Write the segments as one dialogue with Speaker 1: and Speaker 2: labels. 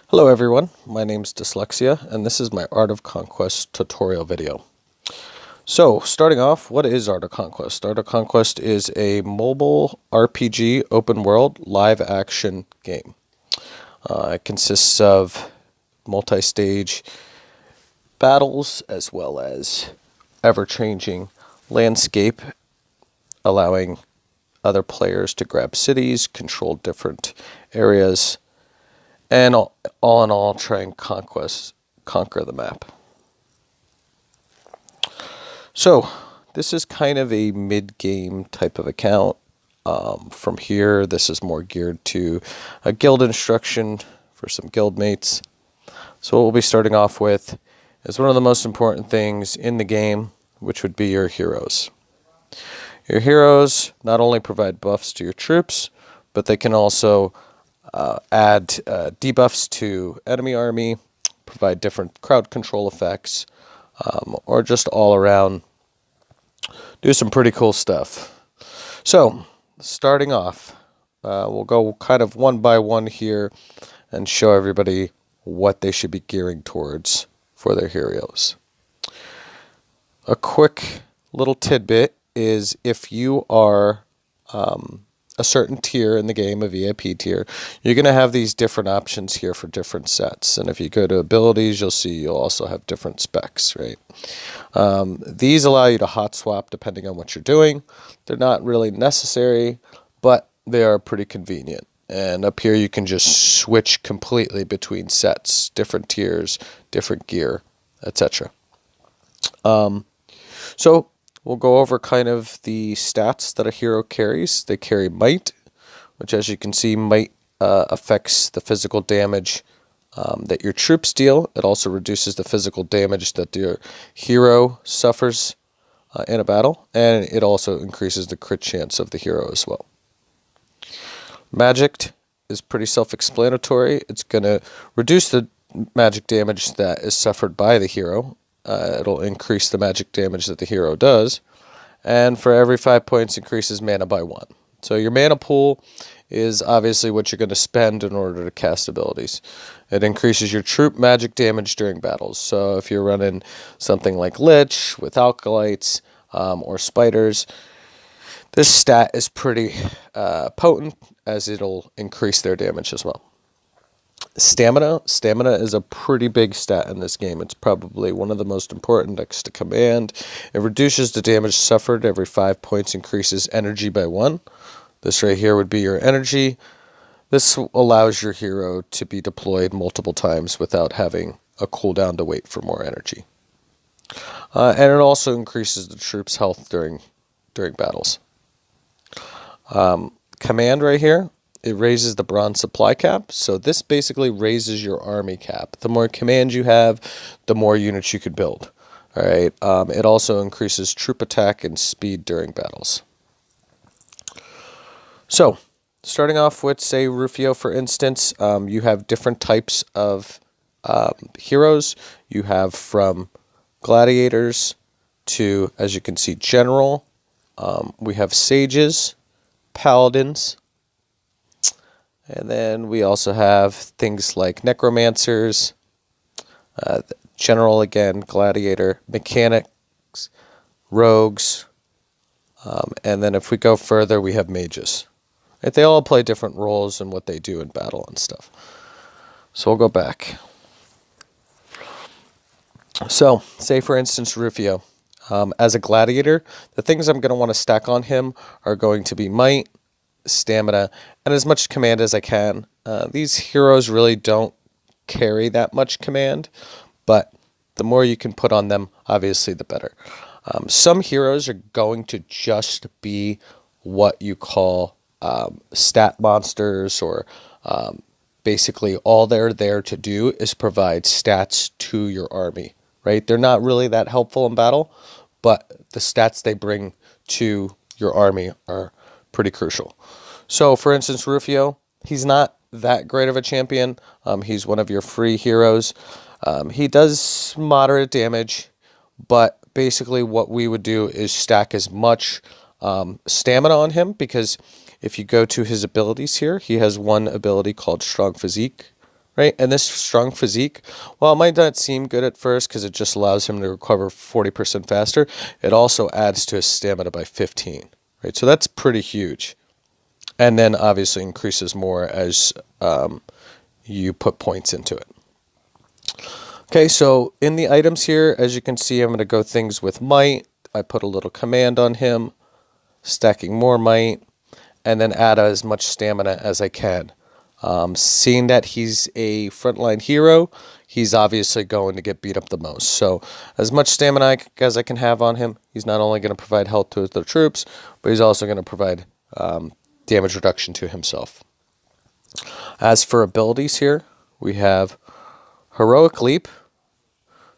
Speaker 1: Hello everyone, my name's Dyslexia, and this is my Art of Conquest tutorial video. So, starting off, what is Art of Conquest? Art of Conquest is a mobile RPG open world live action game. It consists of multi-stage battles as well as ever-changing landscape, allowing other players to grab cities, control different areas, and all in all, try and conquer the map. So, this is kind of a mid-game type of account. From here, this is more geared to a guild instruction for some guild mates. So what we'll be starting off with is one of the most important things in the game, which would be your heroes. Your heroes not only provide buffs to your troops, but they can also add debuffs to enemy army, provide different crowd control effects, or just all around do some pretty cool stuff. So, starting off, we'll go kind of one by one here and show everybody what they should be gearing towards for their heroes. A quick little tidbit is if you are a certain tier in the game, a VIP tier, you're going to have these different options here for different sets. And if you go to abilities, you'll also have different specs, right? These allow you to hot swap depending on what you're doing. They're not really necessary, but they are pretty convenient. And up here you can just switch completely between sets, different tiers, different gear, etc. So we'll go over kind of the stats that a hero carries. They carry might, which as you can see, might affects the physical damage that your troops deal. It also reduces the physical damage that your hero suffers in a battle, and it also increases the crit chance of the hero as well. Magic is pretty self-explanatory. It's going to reduce the magic damage that is suffered by the hero. It'll increase the magic damage that the hero does, and for every 5 points increases mana by 1. So your mana pool is obviously what you're going to spend in order to cast abilities. It increases your troop magic damage during battles. So if you're running something like Lich with Alkalites or Spiders, this stat is pretty potent as it'll increase their damage as well. Stamina is a pretty big stat in this game. It's probably one of the most important next to command. It reduces the damage suffered every 5 points, increases energy by 1. This right here would be your energy. This allows your hero to be deployed multiple times without having a cooldown to wait for more energy. And it also increases the troops' health during battles. Command right here, it raises the bronze supply cap. So this basically raises your army cap. The more command you have, the more units you could build. All right. It also increases troop attack and speed during battles. So, starting off with, say, Rufio, for instance, you have different types of heroes. You have from gladiators to, as you can see, general. We have sages, paladins, and then we also have things like necromancers, general again, gladiator, mechanics, rogues, and then if we go further, we have mages. Right? They all play different roles in what they do in battle and stuff. So we'll go back. So, say for instance, Rufio. As a gladiator, the things I'm going to want to stack on him are going to be might, stamina, and as much command as I can. These heroes really don't carry that much command, but the more you can put on them, obviously the better. Some heroes are going to just be what you call stat monsters, or basically all they're there to do is provide stats to your army, right? They're not really that helpful in battle, but the stats they bring to your army are pretty crucial. So, for instance, Rufio, he's not that great of a champion. He's one of your free heroes. He does moderate damage, but basically what we would do is stack as much stamina on him, because if you go to his abilities here, he has one ability called Strong Physique, right? And this strong physique, while it might not seem good at first because it just allows him to recover 40% faster, it also adds to his stamina by 15, right? So that's pretty huge. And then obviously increases more as you put points into it. Okay, so in the items here, as you can see, I'm going to go things with might. I put a little command on him, stacking more might, and then add as much stamina as I can. Seeing that he's a frontline hero, he's obviously going to get beat up the most. So as much stamina as I can have on him, he's not only going to provide health to the troops, but he's also going to provide damage reduction to himself. As for abilities here, we have Heroic Leap,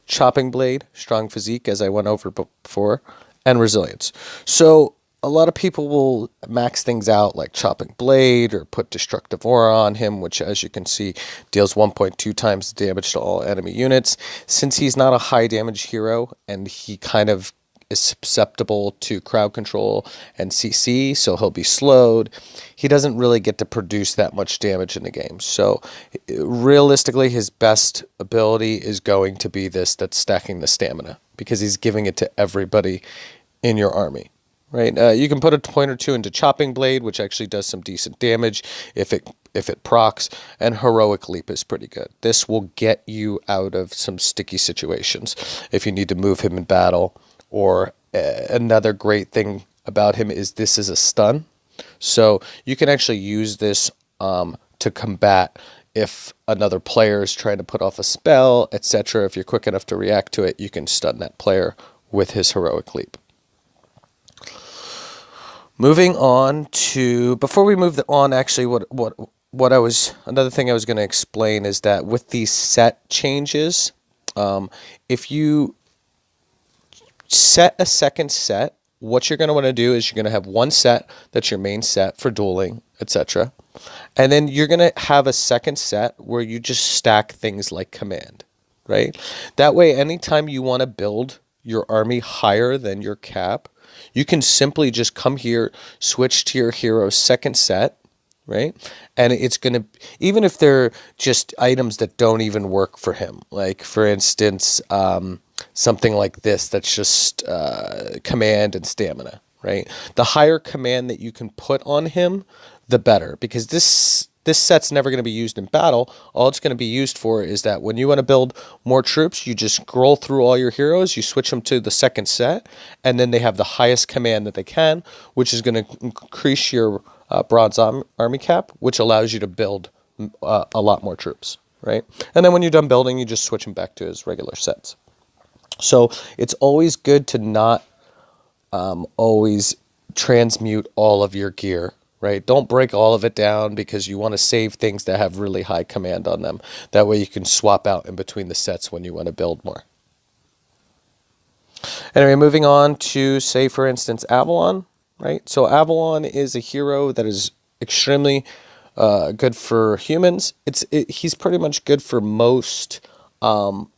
Speaker 1: Chopping Blade, Strong Physique, as I went over before, and Resilience. So a lot of people will max things out like Chopping Blade or put Destructive Aura on him, which, as you can see, deals 1.2 times the damage to all enemy units. Since he's not a high damage hero and he kind of is susceptible to crowd control and CC, so he'll be slowed, he doesn't really get to produce that much damage in the game. So realistically, his best ability is going to be this that's stacking the stamina, because he's giving it to everybody in your army. Right, you can put a point or two into Chopping Blade, which actually does some decent damage if it procs, and Heroic Leap is pretty good. This will get you out of some sticky situations if you need to move him in battle. Or another great thing about him is this is a stun, so you can actually use this to combat if another player is trying to put off a spell, etc. If you're quick enough to react to it, you can stun that player with his Heroic Leap. Moving on to, before we move on, actually, another thing I was going to explain is that with these set changes, if you set a second set, what you're going to want to do is you're going to have one set that's your main set for dueling, etc. And then you're going to have a second set where you just stack things like command, right? That way, anytime you want to build your army higher than your cap, you can simply just come here, switch to your hero's second set, right? And it's going to, even if they're just items that don't even work for him, like for instance, something like this that's just command and stamina, right? The higher command that you can put on him, the better, because this set's never going to be used in battle. All it's going to be used for is that when you want to build more troops, you just scroll through all your heroes, you switch them to the second set, and then they have the highest command that they can, which is going to increase your bronze army cap, which allows you to build a lot more troops, right? And then when you're done building, you just switch them back to his regular sets. So it's always good to not always transmute all of your gear, right? Don't break all of it down, because you want to save things that have really high command on them. That way you can swap out in between the sets when you want to build more. Anyway, moving on to, say, for instance, Avalon, right? So Avalon is a hero that is extremely good for humans. He's pretty much good for most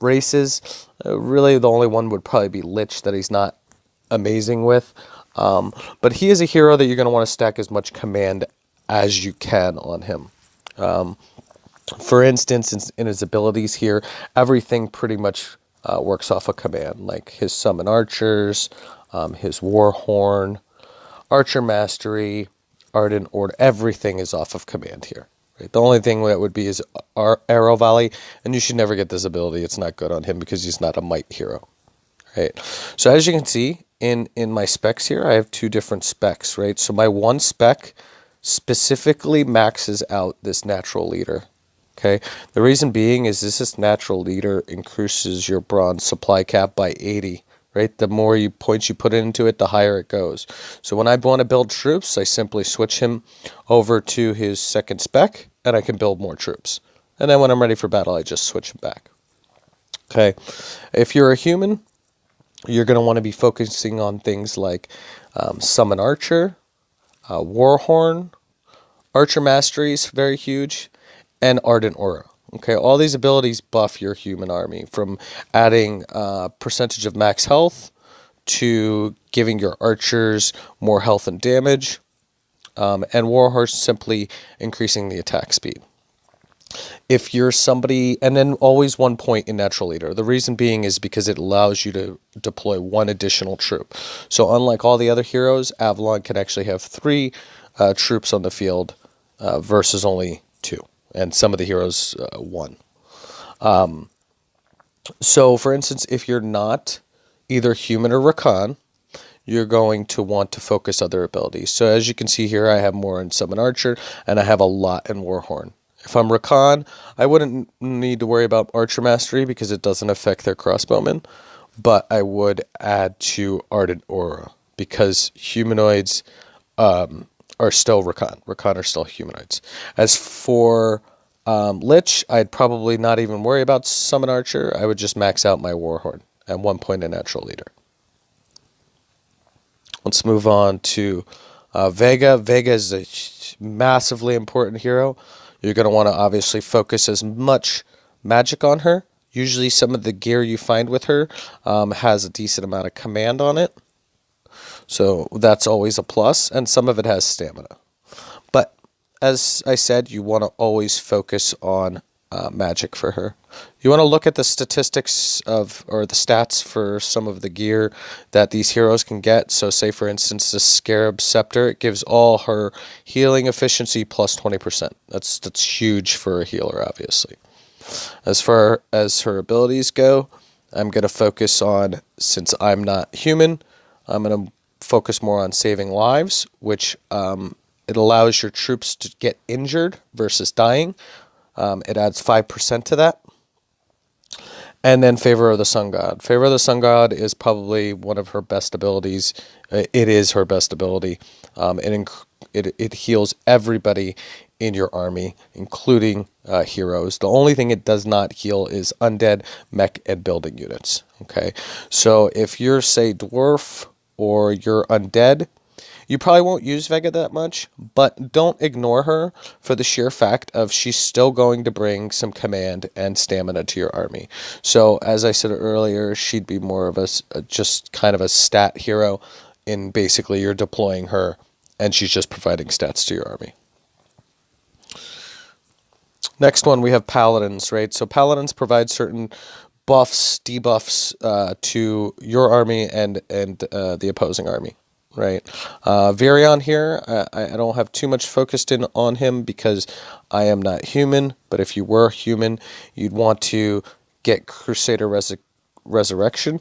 Speaker 1: races. Really, the only one would probably be Lich that he's not amazing with. But he is a hero that you're going to want to stack as much command as you can on him. For instance, in his abilities here, everything pretty much works off a command, like his Summon Archers, his Warhorn, Archer Mastery, Ardent Order, everything is off of command here. Right? The only thing that would be is Arrow Volley, and you should never get this ability. It's not good on him because he's not a might hero. Right? So as you can see, in my specs here, I have two different specs, right? So my one spec specifically maxes out this Natural Leader. Okay, the reason being is this Natural Leader increases your bronze supply cap by 80. Right, the more points you put into it, the higher it goes. So when I want to build troops, I simply switch him over to his second spec, and I can build more troops. And then when I'm ready for battle, I just switch him back. Okay, if you're a human, you're going to want to be focusing on things like Summon Archer, Warhorn, Archer Mastery is very huge, and Ardent Aura. Okay, all these abilities buff your human army, from adding percentage of max health to giving your archers more health and damage, and Warhorse simply increasing the attack speed. If you're somebody, and then always 1 point in natural leader. The reason being is because it allows you to deploy one additional troop. So unlike all the other heroes, Avalon can actually have three troops on the field versus only two, and some of the heroes one. So for instance, if you're not either human or Rakan, you're going to want to focus other abilities. So as you can see here, I have more in Summon Archer, and I have a lot in Warhorn. If I'm Rakan, I wouldn't need to worry about Archer Mastery because it doesn't affect their crossbowmen, but I would add to Ardent Aura because humanoids are still Rakan. Rakan are still humanoids. As for Lich, I'd probably not even worry about Summon Archer. I would just max out my Warhorn at 1 point in Natural Leader. Let's move on to Vega. Vega is a massively important hero. You're going to want to obviously focus as much magic on her. Usually some of the gear you find with her has a decent amount of command on it. So that's always a plus. And some of it has stamina. But as I said, you want to always focus on magic for her. You want to look at the statistics or the stats for some of the gear that these heroes can get. So say for instance the Scarab Scepter, it gives all her healing efficiency plus 20%. That's huge for a healer, obviously. As far as her abilities go, I'm going to focus on, since I'm not human, I'm going to focus more on saving lives, which it allows your troops to get injured versus dying. It adds 5% to that. And then Favor of the Sun God. Favor of the Sun God is probably one of her best abilities. It is her best ability. It heals everybody in your army, including heroes. The only thing it does not heal is undead, mech, and building units. Okay, so if you're, say, dwarf or you're undead, you probably won't use Vega that much, but don't ignore her for the sheer fact of she's still going to bring some command and stamina to your army. So as I said earlier, she'd be more of a just kind of a stat hero in basically you're deploying her and she's just providing stats to your army. Next one, we have Paladins, right? So Paladins provide certain buffs, debuffs to your army and the opposing army. Right, Virion here, I don't have too much focused in on him because I am not human, but if you were human, you'd want to get Crusader Resurrection,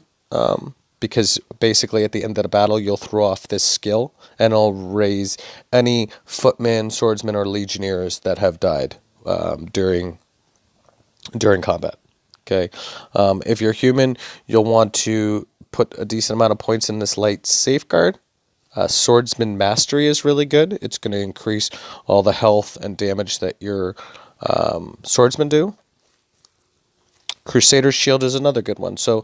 Speaker 1: because basically at the end of the battle, you'll throw off this skill, and it'll raise any footmen, swordsmen, or legionnaires that have died during combat. Okay, if you're human, you'll want to put a decent amount of points in this light safeguard. Swordsman Mastery is really good. It's going to increase all the health and damage that your swordsmen do. Crusader's Shield is another good one. So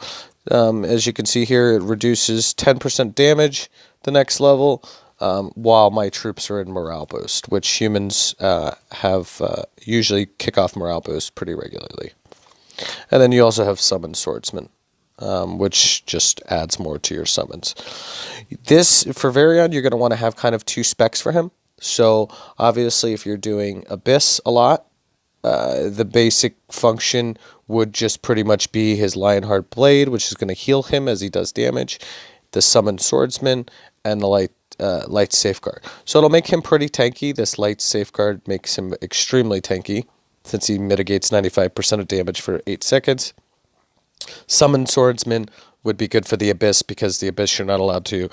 Speaker 1: as you can see here, it reduces 10% damage the next level while my troops are in morale boost, which humans have usually kick off morale boost pretty regularly. And then you also have Summon Swordsman, which just adds more to your summons. This, for Varion, you're going to want to have kind of two specs for him. So obviously if you're doing Abyss a lot, the basic function would just pretty much be his Lionheart Blade, which is going to heal him as he does damage, the Summon Swordsman, and the Light Safeguard. So it'll make him pretty tanky. This Light Safeguard makes him extremely tanky since he mitigates 95% of damage for 8 seconds. Summon Swordsman would be good for the Abyss because the Abyss you're not allowed to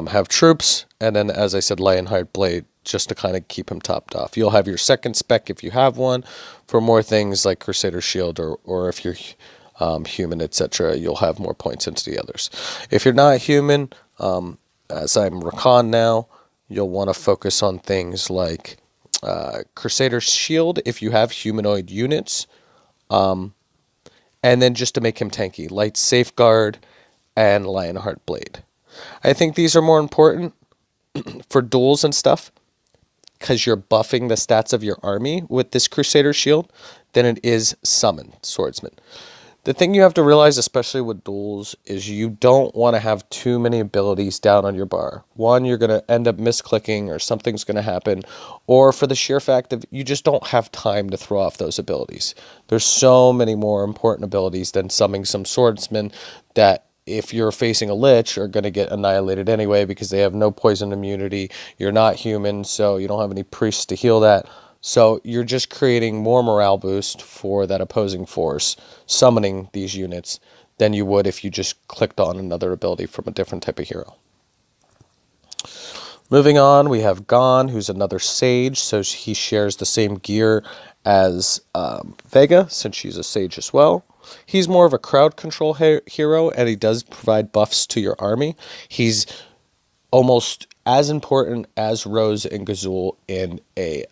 Speaker 1: have troops. And then, as I said, Lionheart Blade just to kind of keep him topped off. You'll have your second spec if you have one for more things like Crusader Shield or if you're human, etc. You'll have more points into the others. If you're not human, as I'm Rakan now, you'll want to focus on things like Crusader Shield if you have humanoid units. And then just to make him tanky, Light Safeguard and Lionheart Blade. I think these are more important for duels and stuff because you're buffing the stats of your army with this Crusader Shield than it is Summon Swordsman. The thing you have to realize, especially with duels, is you don't want to have too many abilities down on your bar. One, you're going to end up misclicking or something's going to happen, or for the sheer fact of you just don't have time to throw off those abilities. There's so many more important abilities than summoning some swordsman that if you're facing a lich are going to get annihilated anyway because they have no poison immunity. You're not human, so you don't have any priests to heal that. So you're just creating more morale boost for that opposing force, summoning these units, than you would if you just clicked on another ability from a different type of hero. Moving on, we have Gon, who's another sage, so he shares the same gear as Vega, since she's a sage as well. He's more of a crowd control hero, and he does provide buffs to your army. He's almost as important as Rose and Gazul in a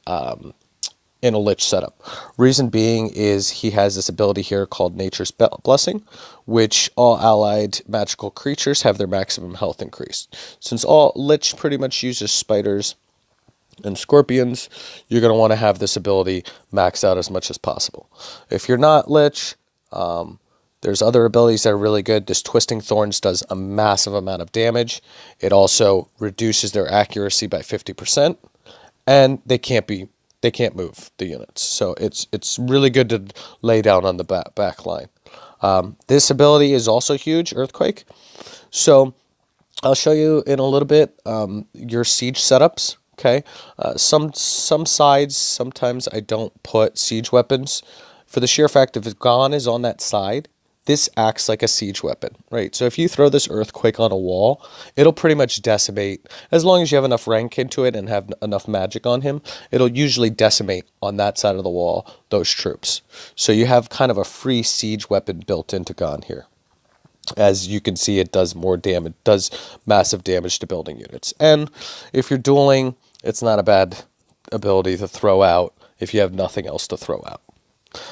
Speaker 1: Lich setup. Reason being is he has this ability here called Nature's Blessing, which all allied magical creatures have their maximum health increased. Since all Lich pretty much uses spiders and scorpions, you're going to want to have this ability maxed out as much as possible. If you're not Lich, there's other abilities that are really good. This Twisting Thorns does a massive amount of damage. It also reduces their accuracy by 50%, and they can't move the units. So it's really good to lay down on the back line. This ability is also huge, Earthquake. So I'll show you in a little bit your siege setups. Okay, some sides sometimes I don't put siege weapons for the sheer fact if Gon is on that side. This acts like a siege weapon, right? So if you throw this Earthquake on a wall, it'll pretty much decimate. As long as you have enough rank into it and have enough magic on him, it'll usually decimate on that side of the wall those troops. So you have kind of a free siege weapon built into Gon here. As you can see, it does more damage, does massive damage to building units. And if you're dueling, it's not a bad ability to throw out if you have nothing else to throw out.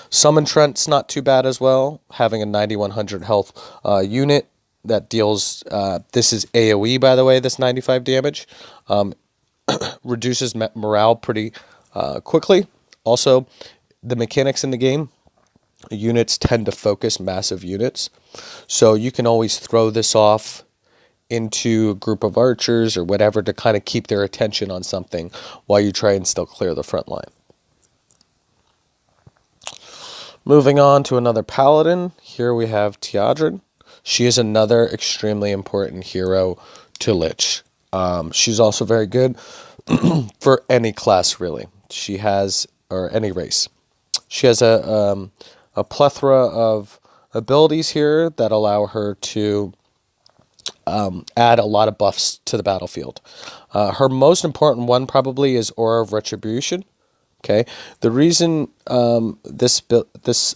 Speaker 1: Summon Trent's not too bad as well, having a 9100 health unit that deals, this is AoE by the way, this 95 damage, reduces morale pretty quickly. Also, the mechanics in the game, units tend to focus massive units, so you can always throw this off into a group of archers or whatever to kind of keep their attention on something while you try and still clear the front line. Moving on to another paladin, here we have Teodrin. She is another extremely important hero to Lich. She's also very good for any class, really. She has, or any race. She has a plethora of abilities here that allow her to add a lot of buffs to the battlefield. Her most important one probably is Aura of Retribution. Okay, the reason this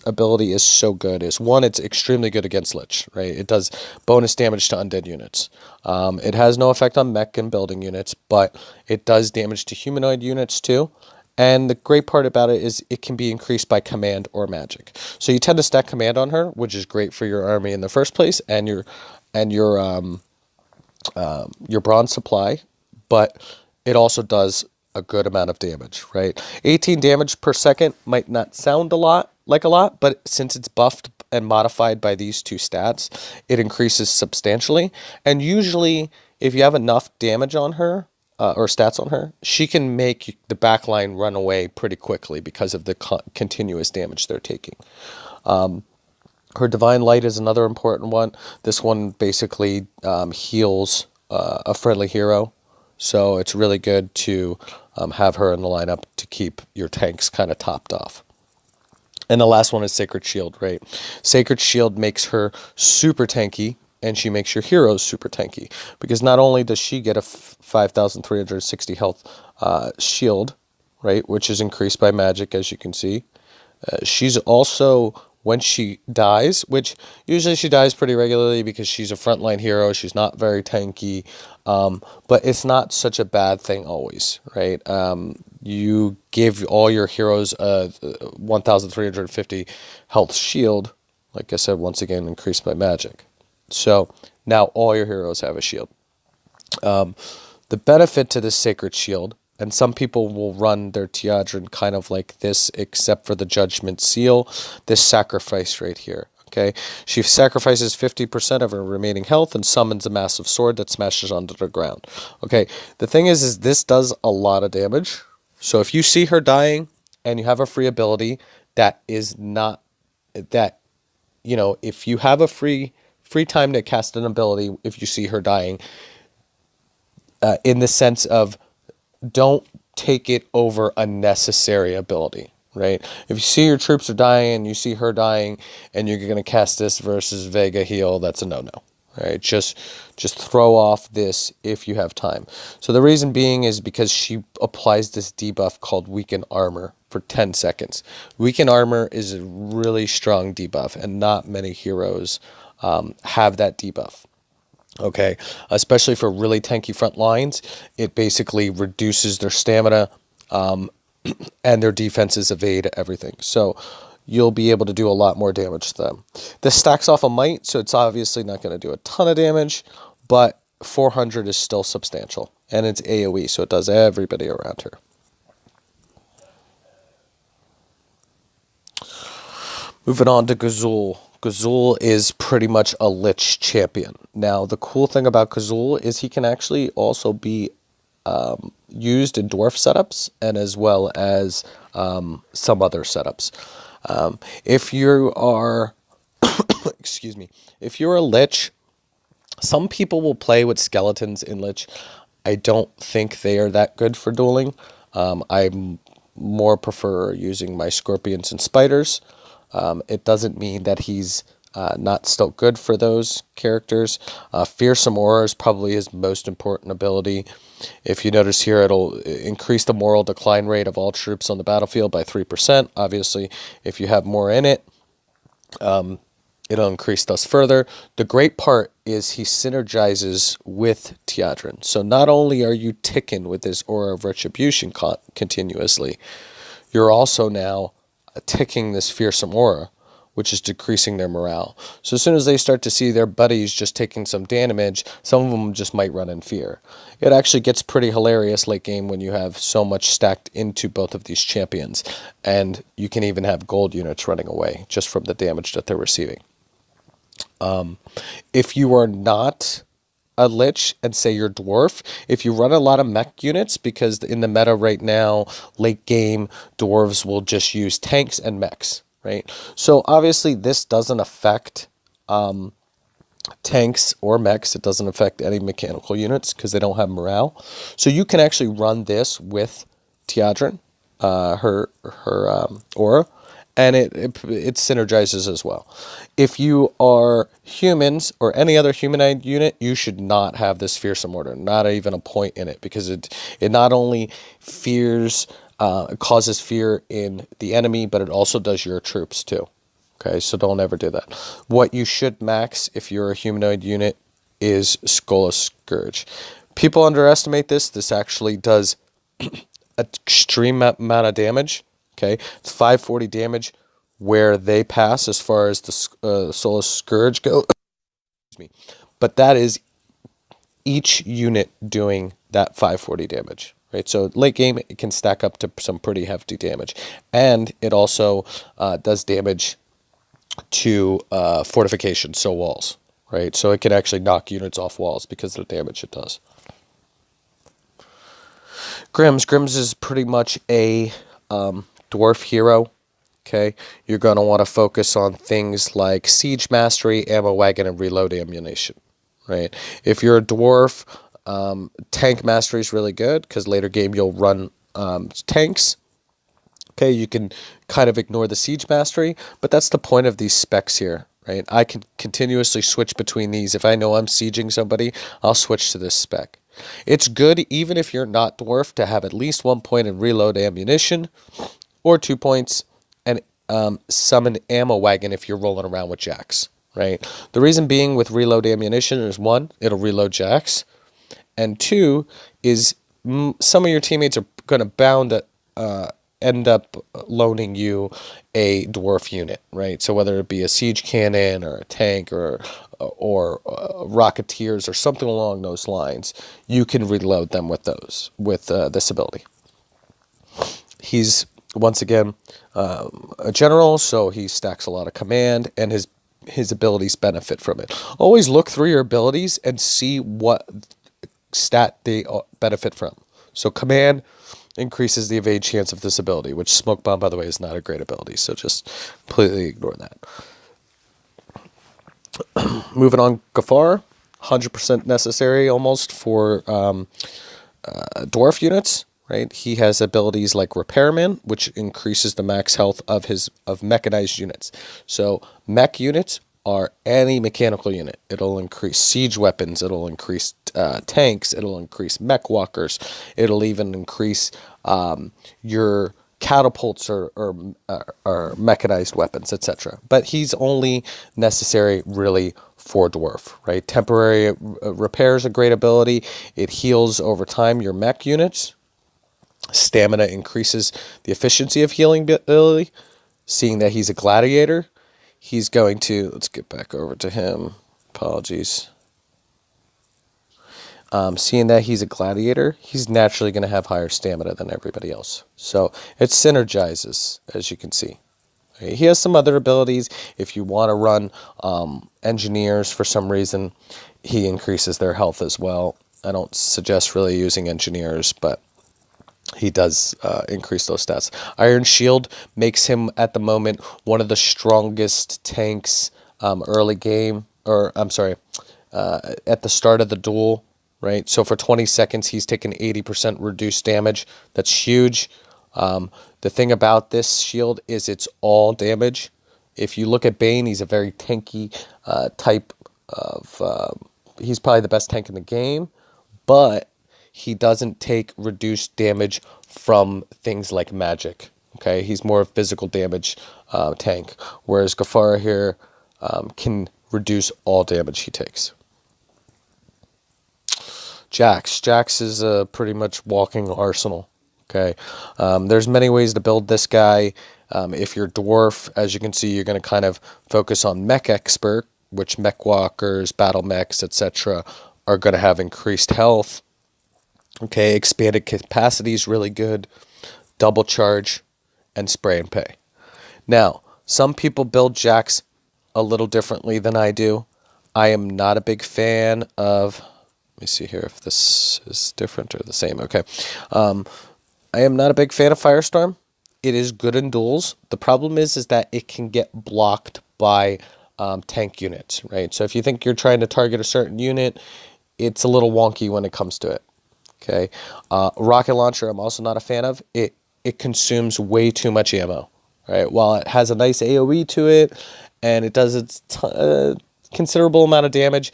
Speaker 1: ability is so good is, one, it's extremely good against Lich, right? It does bonus damage to undead units. It has no effect on mech and building units, but it does damage to humanoid units too. And the great part about it is it can be increased by command or magic. So you tend to stack command on her, which is great for your army in the first place and your bronze supply, but it also does a good amount of damage, right? 18 damage per second might not sound like a lot, but since it's buffed and modified by these two stats, it increases substantially. And usually, if you have enough damage on her, or stats on her, she can make the backline run away pretty quickly because of the continuous damage they're taking. Her Divine Light is another important one. This one basically heals a friendly hero. So it's really good to have her in the lineup to keep your tanks kind of topped off. And the last one is Sacred Shield, right? Sacred Shield makes her super tanky, and she makes your heroes super tanky. Because not only does she get a 5,360 health shield, right, which is increased by magic, as you can see, she's also, when she dies, which usually she dies pretty regularly because she's a frontline hero, she's not very tanky, but it's not such a bad thing always, right? You give all your heroes a 1,350 health shield, like I said, once again, increased by magic. So now all your heroes have a shield. The benefit to this Sacred Shield, and some people will run their Teodrin kind of like this, except for the Judgment Seal, this sacrifice right here. Okay, she sacrifices 50% of her remaining health and summons a massive sword that smashes onto the ground. Okay, the thing is this does a lot of damage. So if you see her dying and you have a free ability that is not that, if you have a free time to cast an ability, if you see her dying, in the sense of don't take it over a necessary ability, right? If you see your troops are dying and you see her dying and you're going to cast this versus Vega heal, that's a no-no. Right? Just throw off this if you have time. So the reason being is because she applies this debuff called Weaken Armor for 10 seconds. Weaken Armor is a really strong debuff, and not many heroes have that debuff. Okay, especially for really tanky front lines, it basically reduces their stamina, and their defenses evade everything. So you'll be able to do a lot more damage to them. This stacks off a might, so it's obviously not going to do a ton of damage, but 400 is still substantial, and it's AoE, so it does everybody around her. Moving on to Gazul. Gazul is pretty much a Lich champion. Now, the cool thing about Gazul is he can actually also be used in dwarf setups and as well as some other setups. If you are, excuse me, if you're a Lich, some people will play with skeletons in Lich. I don't think they are that good for dueling. I more prefer using my scorpions and spiders. It doesn't mean that he's not still good for those characters. Fearsome Aura is probably his most important ability. If you notice here, it'll increase the moral decline rate of all troops on the battlefield by 3%. Obviously, if you have more in it, it'll increase thus further. The great part is he synergizes with Teodrin. So not only are you ticking with this Aura of Retribution continuously, you're also now ticking this Fearsome Aura, which is decreasing their morale. So as soon as they start to see their buddies just taking some damage, some of them just might run in fear. It actually gets pretty hilarious late game when you have so much stacked into both of these champions, and you can even have gold units running away just from the damage that they're receiving. If you are not a Lich and say you're Dwarf, if you run a lot of mech units, because in the meta right now, late game, Dwarves will just use tanks and mechs, right? So obviously this doesn't affect tanks or mechs. It doesn't affect any mechanical units because they don't have morale. So you can actually run this with Teodrin, her aura, and it synergizes as well. If you are humans or any other humanoid unit, you should not have this Fearsome Order, not even a point in it, because it not only it causes fear in the enemy, but it also does your troops too. Okay, so don't ever do that. What you should max if you're a humanoid unit is Skull Scourge. People underestimate this. This actually does an extreme amount of damage. Okay, it's 540 damage where they pass as far as the Soul Scourge go. Excuse me. But that is each unit doing that 540 damage. Right, so late game it can stack up to some pretty hefty damage, and it also does damage to fortifications, so walls. Right, so it can actually knock units off walls because of the damage it does. Grims is pretty much a dwarf hero. Okay, you're going to want to focus on things like siege mastery, ammo wagon, and reload ammunition. Right, if you're a dwarf, tank mastery is really good because later game you'll run tanks. Okay, you can kind of ignore the siege mastery, but that's the point of these specs here, right? I can continuously switch between these. If I know I'm sieging somebody, I'll switch to this spec. It's good even if you're not dwarf to have at least 1 point in reload ammunition, or 2 points, and summon ammo wagon if you're rolling around with jacks, right? The reason being with reload ammunition is 1, it'll reload jacks, and 2 is some of your teammates are going to bound to end up loaning you a dwarf unit, right? So whether it be a siege cannon or a tank or rocketeers or something along those lines, you can reload them with this ability. He's once again a general, so he stacks a lot of command, and his his abilities benefit from it. Always look through your abilities and see what stat they benefit from. So command increases the evade chance of this ability, which smoke bomb, by the way, is not a great ability. So just completely ignore that. Moving on, Gafar, 100% necessary almost for dwarf units. Right, he has abilities like Repairman, which increases the max health of mechanized units. So mech units are any mechanical unit. It'll increase siege weapons. It'll increase tanks. It'll increase mech walkers. It'll even increase your catapults or mechanized weapons, etc. But he's only necessary really for dwarf, right? Temporary repair is a great ability. It heals over time your mech units. Stamina increases the efficiency of healing ability. Seeing that he's a gladiator, he's going to, let's get back over to him. Apologies. Seeing that he's a gladiator, he's naturally going to have higher stamina than everybody else. So it synergizes, as you can see. He has some other abilities. If you want to run engineers for some reason, he increases their health as well. I don't suggest really using engineers, but he does increase those stats. Iron Shield makes him, at the moment, one of the strongest tanks early game, or I'm sorry, at the start of the duel, right? So for 20 seconds, he's taken 80% reduced damage. That's huge. The thing about this shield is it's all damage. If you look at Bane, he's a very tanky type of... he's probably the best tank in the game, but he doesn't take reduced damage from things like magic. Okay, he's more a physical damage tank, whereas Gafara here can reduce all damage he takes. Jax is a pretty much walking arsenal. Okay, there's many ways to build this guy. If you're dwarf, as you can see, you're going to kind of focus on mech expert, which mech walkers, battle mechs, etc. are going to have increased health. Okay, expanded capacity is really good. Double charge and spray and pay. Now, some people build Jax a little differently than I do. I am not a big fan of... Let me see here if this is different or the same. Okay. I am not a big fan of Firestorm. It is good in duels. The problem is that it can get blocked by tank units, right? So if you think you're trying to target a certain unit, it's a little wonky when it comes to it. Okay, rocket launcher I'm also not a fan of. It consumes way too much ammo. Right, while it has a nice AOE to it, and it does its considerable amount of damage,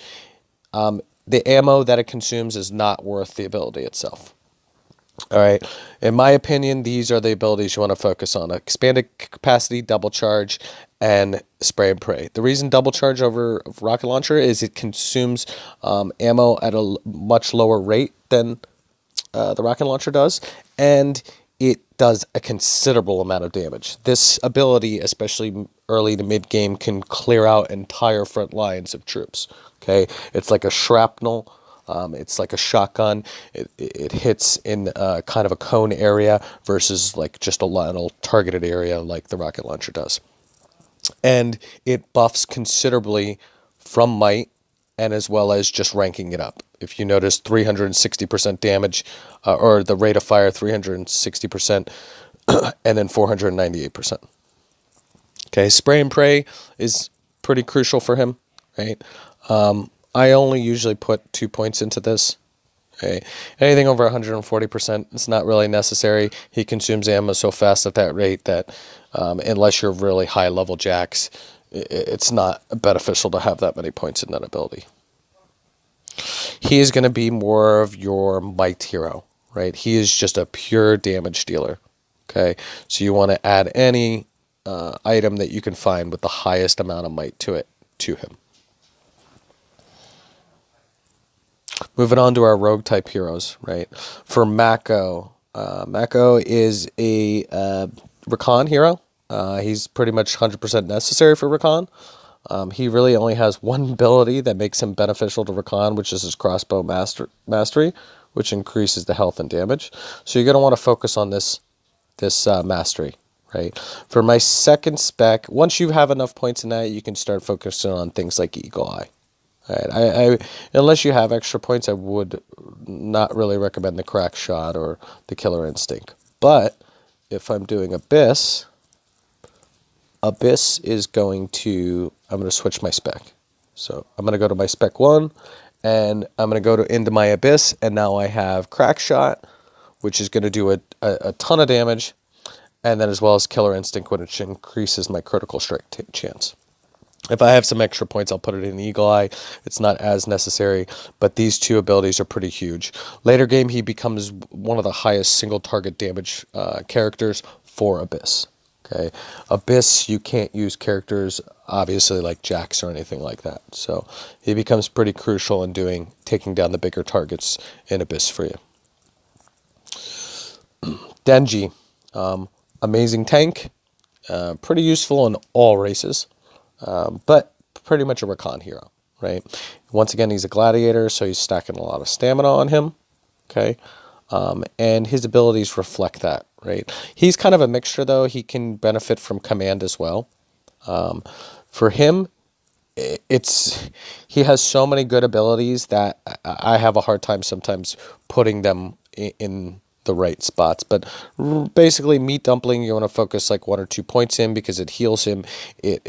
Speaker 1: the ammo that it consumes is not worth the ability itself. All right, in my opinion, these are the abilities you want to focus on: expanded capacity, double charge, and spray and pray. The reason double charge over rocket launcher is it consumes ammo at a much lower rate than the rocket launcher does, and it does a considerable amount of damage. This ability, especially early to mid game, can clear out entire front lines of troops. Okay, it's like a shrapnel. It's like a shotgun. It hits in kind of a cone area versus like just a little targeted area like the rocket launcher does. And it buffs considerably from might, and as well as just ranking it up. If you notice, 360% damage, or the rate of fire 360%, and then 498%. Okay, spray and pray is pretty crucial for him, right? I only usually put 2 points into this. Okay, anything over 140%, it's not really necessary. He consumes ammo so fast at that rate that unless you're really high level Jax, it's not beneficial to have that many points in that ability. He is going to be more of your might hero, right? He is just a pure damage dealer. Okay, so you want to add any item that you can find with the highest amount of might to him. Moving on to our rogue type heroes, right? For Mako, Mako is a recon hero. He's pretty much 100% necessary for recon. He really only has one ability that makes him beneficial to recon, which is his crossbow mastery, which increases the health and damage. So you're going to want to focus on this mastery, right? For my second spec, once you have enough points in that, you can start focusing on things like Eagle Eye. Right. I unless you have extra points, I would not really recommend the crack shot or the killer instinct. But if I'm doing Abyss, Abyss is going to, I'm going to switch my spec. So I'm going to go to my spec 1, and I'm going to go into my Abyss, and now I have crack shot, which is going to do a ton of damage, and then as well as killer instinct, which increases my critical strike chance. If I have some extra points, I'll put it in the Eagle Eye. It's not as necessary, but these two abilities are pretty huge. Later game, he becomes one of the highest single target damage characters for Abyss. Okay, Abyss, you can't use characters, obviously, like Jax or anything like that. So he becomes pretty crucial in taking down the bigger targets in Abyss for you. Denji, amazing tank, pretty useful in all races. But pretty much a recon hero, right? Once again, he's a gladiator, so he's stacking a lot of stamina on him, okay? And his abilities reflect that, right? He's kind of a mixture, though. He can benefit from command as well. For him, he has so many good abilities that I have a hard time sometimes putting them in the right spots. But basically, Meat Dumpling, you want to focus like 1 or 2 points in because it heals him. It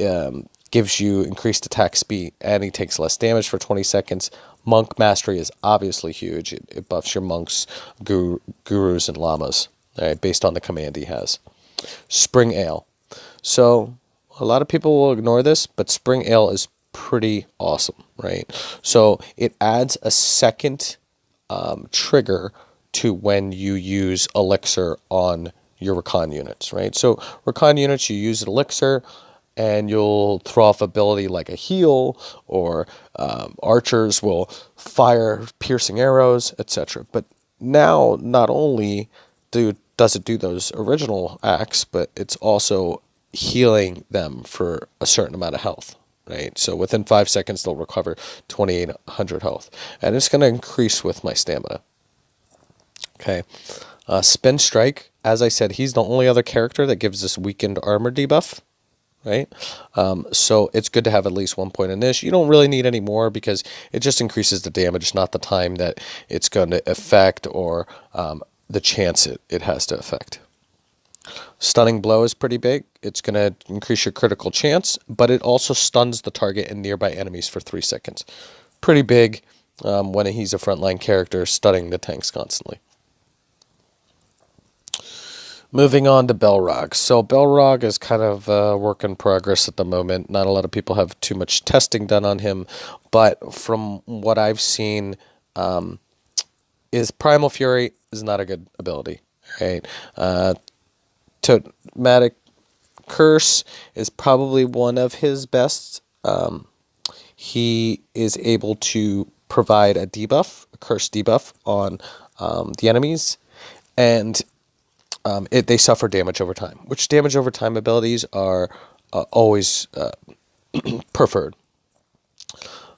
Speaker 1: gives you increased attack speed, and he takes less damage for 20 seconds. Monk Mastery is obviously huge. It buffs your monks, gurus, and llamas, right, based on the command he has. Spring Ale. So a lot of people will ignore this, but Spring Ale is pretty awesome, right? So it adds a second trigger to when you use Elixir on your Recon units, right? So Recon units, you use Elixir, and you'll throw off ability like a heal, or archers will fire piercing arrows, etc. But now, not only does it do those original acts, but it's also healing them for a certain amount of health, right? So within 5 seconds, they'll recover 2,800 health. And it's going to increase with my stamina. Okay. Spin Strike, as I said, he's the only other character that gives this weakened armor debuff, right? So it's good to have at least 1 point in this. You don't really need any more because it just increases the damage, not the time that it's going to affect or the chance it has to affect. Stunning Blow is pretty big. It's going to increase your critical chance, but it also stuns the target and nearby enemies for 3 seconds. Pretty big when he's a frontline character stunning the tanks constantly. Moving on to Belrog. So Belrog is kind of a work in progress at the moment. Not a lot of people have too much testing done on him, but from what I've seen, is Primal Fury is not a good ability, right? Totematic Curse is probably one of his best. He is able to provide a debuff, a curse debuff on the enemies, and they suffer damage over time, which damage over time abilities are always preferred.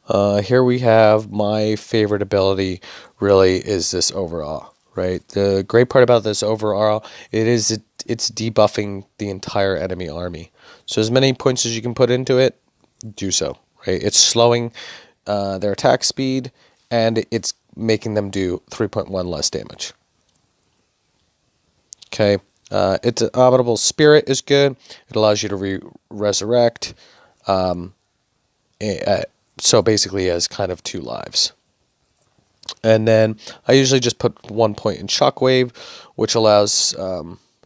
Speaker 1: Here we have my favorite ability, really, is this overall, right? The great part about this overall, it's debuffing the entire enemy army. So as many points as you can put into it, do so, right? It's slowing their attack speed, and it's making them do 3.1 less damage. Okay, its Abominable Spirit is good. It allows you to resurrect. So basically, he has kind of 2 lives. And then I usually just put 1 point in Shockwave, which allows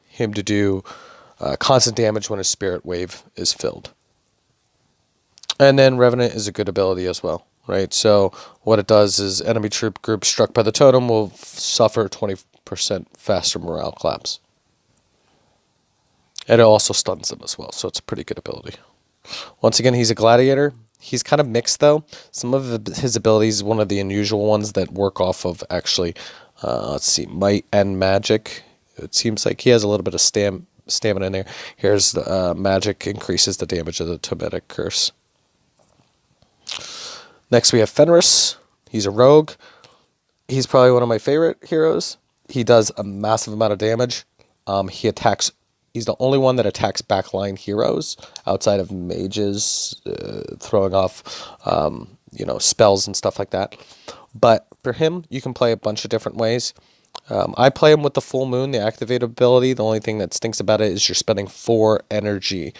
Speaker 1: him to do constant damage when his Spirit Wave is filled. And then Revenant is a good ability as well, right? So what it does is enemy troop group struck by the totem will suffer 20% faster morale collapse. And it also stuns them as well, so it's a pretty good ability. Once again, he's a gladiator. He's kind of mixed, though. Some of his abilities, one of the unusual ones that work off of actually, let's see, might and magic. It seems like he has a little bit of stamina in there. Here's the magic increases the damage of the Totematic Curse. Next, we have Fenris. He's a rogue. He's probably one of my favorite heroes. He does a massive amount of damage. He attacks He's the only one that attacks backline heroes outside of mages, throwing off, spells and stuff like that. But for him, you can play a bunch of different ways. I play him with the full moon, the activate ability. The only thing that stinks about it is you're spending 4 energy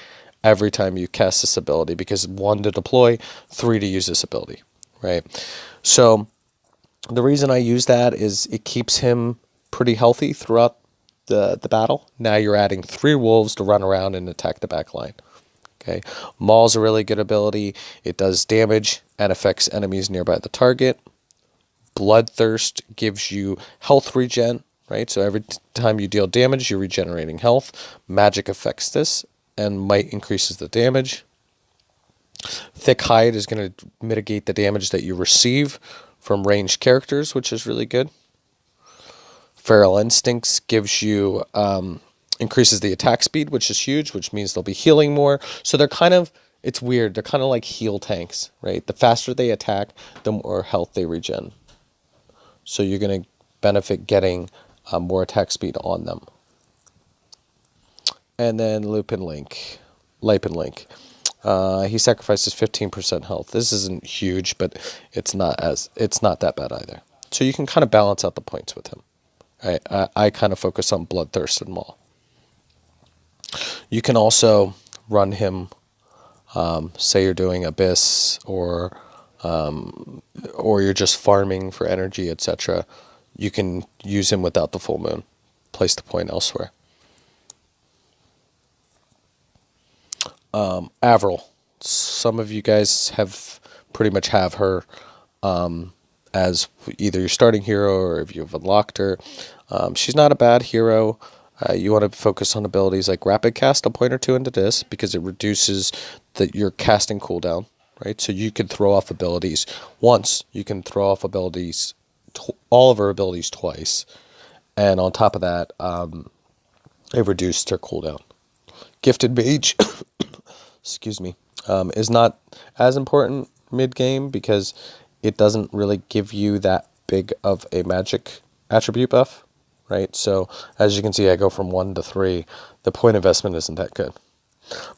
Speaker 1: every time you cast this ability, because 1 to deploy, 3 to use this ability, right? So the reason I use that is it keeps him pretty healthy throughout the battle. Now you're adding 3 wolves to run around and attack the back line. Okay, Maul's a really good ability. It does damage and affects enemies nearby the target. Bloodthirst gives you health regen, right? So every time you deal damage, you're regenerating health. Magic affects this, and might increases the damage. Thick hide is going to mitigate the damage that you receive from ranged characters, which is really good. Feral Instincts gives you increases the attack speed, which is huge, which means they'll be healing more. So they're kind of, it's weird, they're kind of like heal tanks, right? The faster they attack, the more health they regen. So you're going to benefit getting more attack speed on them. And then Lupin Link. He sacrifices 15% health. This isn't huge, but it's not that bad either. So you can kind of balance out the points with him. I kind of focus on Bloodthirst and Maul. You can also run him, say you're doing Abyss, or you're just farming for energy, etc. You can use him without the full moon. Place the point elsewhere. Avril. Some of you guys have pretty much have her as either your starting hero or if you've unlocked her. She's not a bad hero. You want to focus on abilities like Rapid Cast, a point or 2 into this, because it reduces your casting cooldown, right? So you can throw off abilities once. You can throw off abilities, all of her abilities twice. And on top of that, it reduced her cooldown. Gifted Mage, excuse me, is not as important mid-game because it doesn't really give you that big of a magic attribute buff, right? So as you can see, I go from 1 to 3. The point investment isn't that good.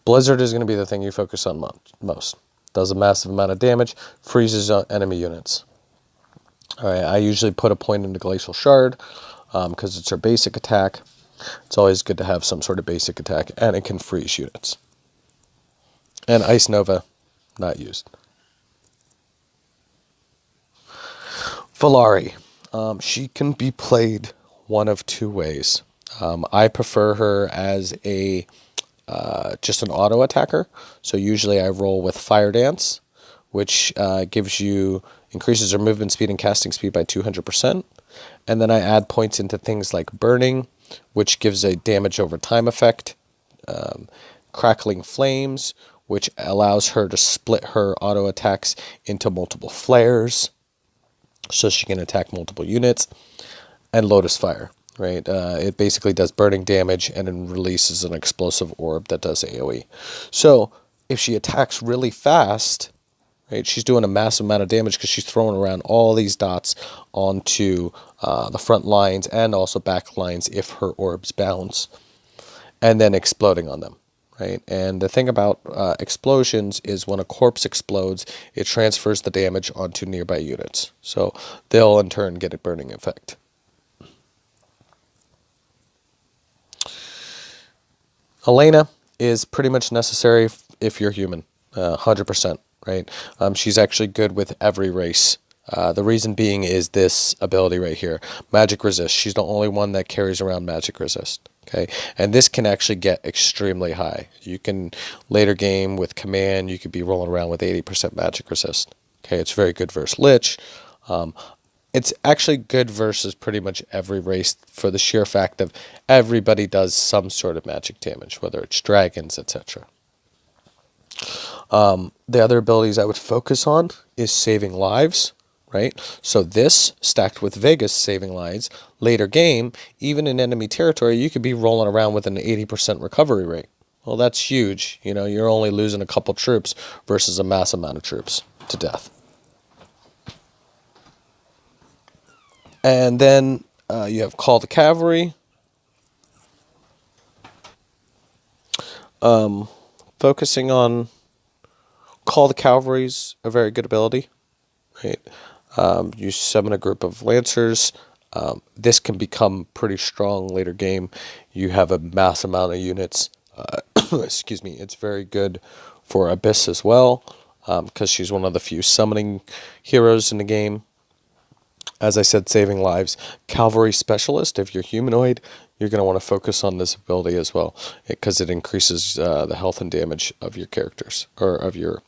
Speaker 1: Blizzard is going to be the thing you focus on most. Does a massive amount of damage, freezes enemy units. All right, I usually put a point into Glacial Shard because it's her basic attack. It's always good to have some sort of basic attack, and it can freeze units. And Ice Nova, not used. Valari. She can be played one of 2 ways. I prefer her as a just an auto attacker. So usually I roll with Fire Dance, which increases her movement speed and casting speed by 200%. And then I add points into things like Burning, which gives a damage over time effect. Crackling Flames, which allows her to split her auto attacks into multiple flares, so she can attack multiple units. And Lotus Fire, right? It basically does burning damage and then releases an explosive orb that does AoE. So if she attacks really fast, right, she's doing a massive amount of damage because she's throwing around all these dots onto the front lines and also back lines if her orbs bounce, and then exploding on them. Right? And the thing about explosions is when a corpse explodes, it transfers the damage onto nearby units. So they'll in turn get a burning effect. Elena is pretty much necessary if you're human, 100%, right? She's actually good with every race. The reason being is this ability right here, Magic Resist. She's the only one that carries around Magic Resist. Okay, and this can actually get extremely high. You can, later game with command, you could be rolling around with 80% Magic Resist. Okay, it's very good versus Lich. It's actually good versus pretty much every race for the sheer fact of everybody does some sort of magic damage, whether it's dragons, etc. The other abilities I would focus on is saving lives. Right? So this, stacked with Vegas saving lives, later game, even in enemy territory, you could be rolling around with an 80% recovery rate. Well, that's huge. You know, you're only losing a couple troops versus a mass amount of troops to death. And then you have Call to Cavalry. Focusing on Call the Cavalry's a very good ability, right? You summon a group of Lancers. This can become pretty strong later game. You have a mass amount of units. Excuse me. It's very good for Abyss as well, because she's one of the few summoning heroes in the game. As I said, saving lives. Cavalry Specialist, if you're humanoid, you're going to want to focus on this ability as well, because it increases the health and damage of your characters, or of your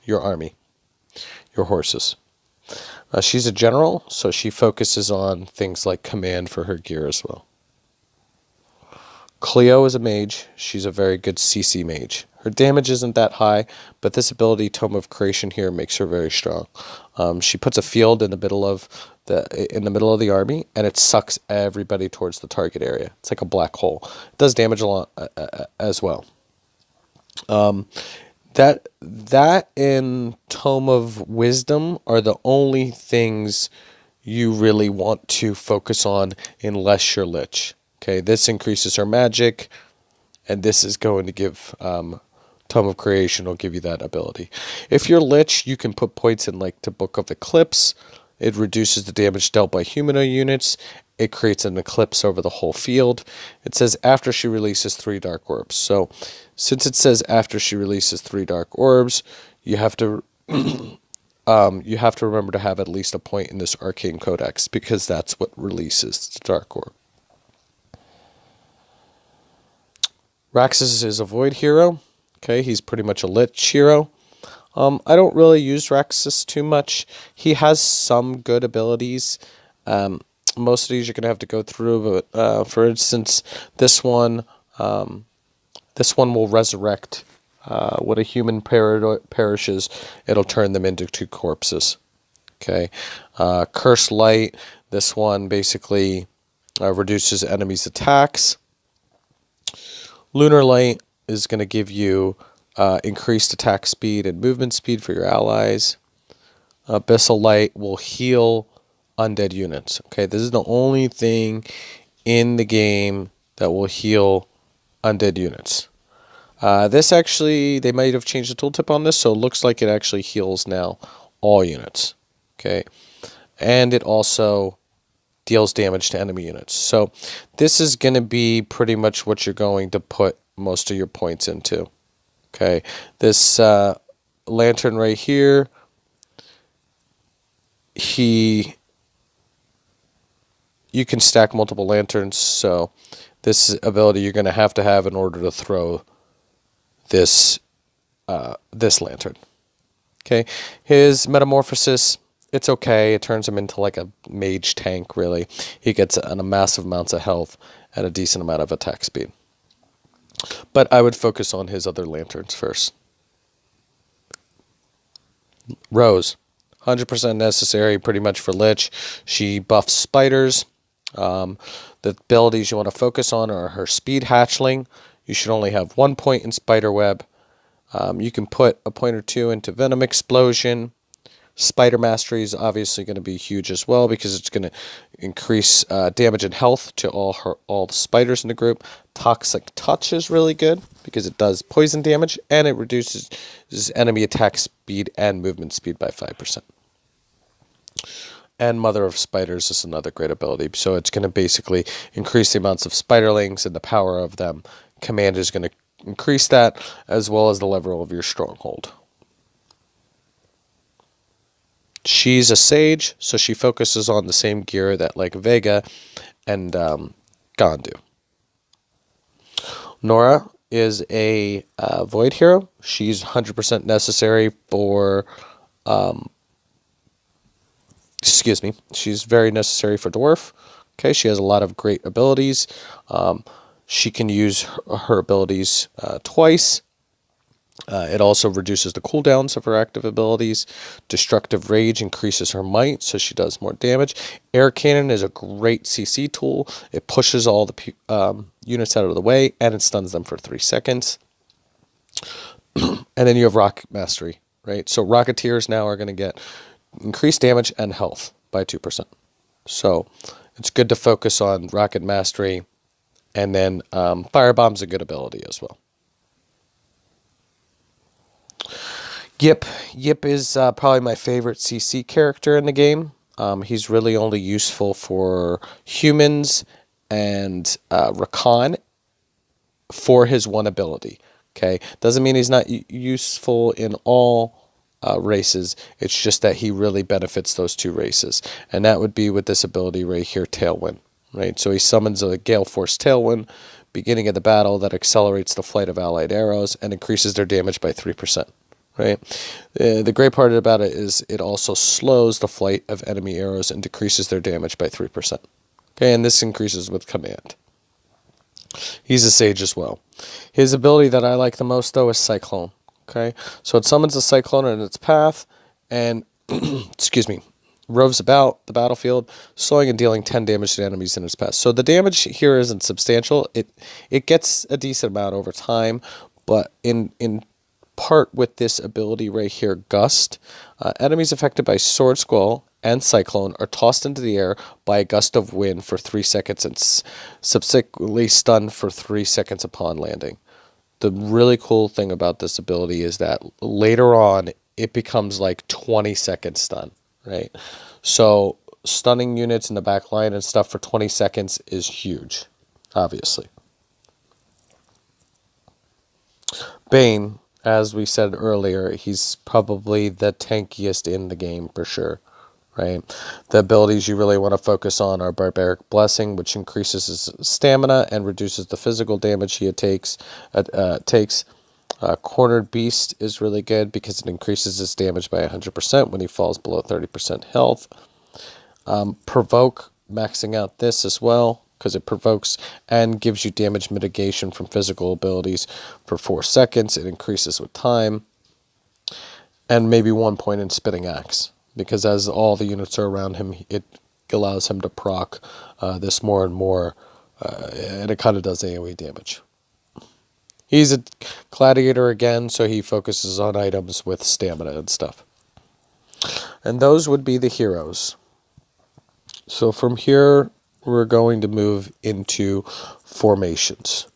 Speaker 1: army, your horses. She's a general, so she focuses on things like command for her gear as well. Cleo is a mage. She's a very good CC mage. Her damage isn't that high, but this ability, Tome of Creation here, makes her very strong. She puts a field in the middle of the army, and it sucks everybody towards the target area. It's like a black hole. It does damage a lot as well. That and Tome of Wisdom are the only things you really want to focus on unless you're Lich. Okay, this increases her magic, and this is going to give Tome of Creation will give you that ability. If you're Lich, you can put points in like to Book of Eclipse. It reduces the damage dealt by humanoid units. It creates an eclipse over the whole field. It says after she releases 3 dark orbs. So since it says after she releases 3 dark orbs, you have to remember to have at least a point in this Arcane Codex, because that's what releases the dark orb. Raxus is a void hero. Okay, he's pretty much a Lich hero. I don't really use Raxus too much. He has some good abilities. Most of these you're going to have to go through, but for instance, this one will resurrect. When a human perishes, it'll turn them into 2 corpses. Okay, Curse Light. This one basically reduces enemies' attacks. Lunar Light is going to give you increased attack speed and movement speed for your allies. Abyssal Light will heal undead units. Okay, this is the only thing in the game that will heal undead units. This actually, they might have changed the tooltip on this, so it looks like it actually heals now all units. Okay, and it also deals damage to enemy units. So this is going to be pretty much what you're going to put most of your points into. Okay, this lantern right here, you can stack multiple lanterns, so this ability you're going to have in order to throw this lantern. Okay, his metamorphosis, it's okay. It turns him into like a mage tank, really. He gets a massive amounts of health and a decent amount of attack speed. But I would focus on his other lanterns first. Rose, 100% necessary pretty much for Lich. She buffs spiders. The abilities you want to focus on are her speed hatchling. You should only have 1 point in spider web. You can put a point or 2 into venom explosion. Spider Mastery is obviously going to be huge as well, because it's going to increase damage and health to all the spiders in the group. Toxic Touch is really good because it does poison damage, and it reduces enemy attack speed and movement speed by 5%. And Mother of Spiders is another great ability. So it's going to basically increase the amounts of spiderlings and the power of them. Command is going to increase that, as well as the level of your stronghold. She's a sage, so she focuses on the same gear that like Vega and Gon do. Nora is a void hero. She's 100% necessary for... she's very necessary for Dwarf. Okay, she has a lot of great abilities. She can use her abilities twice. It also reduces the cooldowns of her active abilities. Destructive Rage increases her might, so she does more damage. Air Cannon is a great CC tool. It pushes all the units out of the way, and it stuns them for 3 seconds. And then you have Rocket Mastery, right? So Rocketeers now are going to get increased damage and health by 2%. So it's good to focus on Rocket Mastery And then Firebomb's a good ability as well. Yip. Yip is probably my favorite CC character in the game. He's really only useful for humans and Rakan for his one ability. Okay, doesn't mean he's not useful in all races. It's just that he really benefits those two races, and that would be with this ability right here, Tailwind. Right, so he summons a Gale Force Tailwind, beginning of the battle, that accelerates the flight of allied arrows and increases their damage by 3%. Right, the great part about it is it also slows the flight of enemy arrows and decreases their damage by 3%. Okay, and this increases with command. He's a sage as well. His ability that I like the most, though, is Cyclone. Okay, so it summons a Cyclone in its path and, excuse me, roves about the battlefield, slowing and dealing 10 damage to enemies in its path. So the damage here isn't substantial. It gets a decent amount over time, but in part with this ability right here, Gust, enemies affected by Sword Squall and Cyclone are tossed into the air by a gust of wind for 3 seconds and subsequently stunned for 3 seconds upon landing. The really cool thing about this ability is that later on it becomes like 20-second stun, right? So stunning units in the back line and stuff for 20 seconds is huge, obviously. Bane, as we said earlier, he's probably the tankiest in the game for sure. Right, the abilities you really want to focus on are Barbaric Blessing, which increases his stamina and reduces the physical damage he takes. Cornered Beast is really good because it increases his damage by 100% when he falls below 30% health. Provoke, maxing out this as well because it provokes and gives you damage mitigation from physical abilities for 4 seconds. It increases with time. And maybe 1 point in Spitting Axe, because as all the units are around him, it allows him to proc this more and more, and it kind of does AoE damage. He's a gladiator again, so he focuses on items with stamina and stuff. And those would be the heroes. So from here, we're going to move into formations.